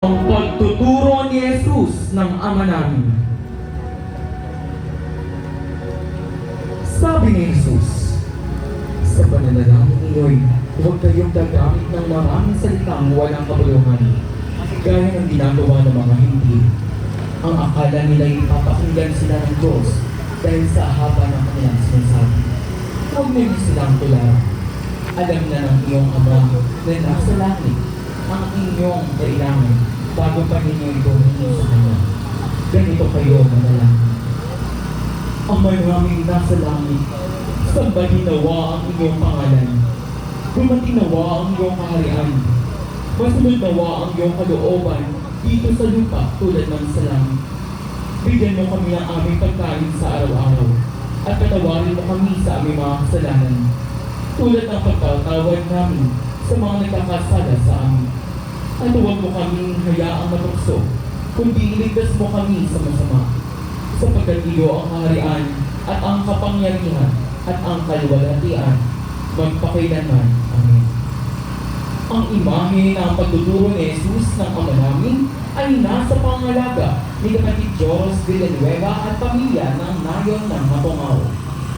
Ang pagtuturo ni Jesus ng Ama namin. Sabi ni Jesus, sa pananalangin niyo'y huwag kayong gagamit ng maraming salitang walang kabuluhan, gaya ng ginagawa ng mga hindi. Ang akala nila'y ipapakinggan sila ng Diyos dahil sa haba ng kanilang sinasabi. Huwag niyo silang tularan. Alam na ng iyong Ama na nasa langit ang inyong kailangan bago pa ninyo ito hihingi sa Kanya. Ganito kayo manalangin. Ama namin nasa langit, sambahin nawa ang iyong pangalan. Dumating nawa ang iyong kaharian. Masunod nawa ang iyong kalooban dito sa lupa tulad ng sa langit. Bigyan mo kami ng aming pagkain sa araw-araw at patawarin mo kami sa aming mga kasalanan tulad ng pagkatawad namin sa mga nagkakasala sa amin. At huwag mo kaming hayaang matukso, kundi iligtas mo kami sa masama. Sapagkat iyo ang kaharian at ang kapangyarihan at ang kaluwalhatian magpakailanman. Amen. Ang imahe ng pagtuturo ni Jesus ng Ama namin ay nasa pangalaga ni Kapatid Joros Villanueva at pamilya ng Nayon ng Matongao.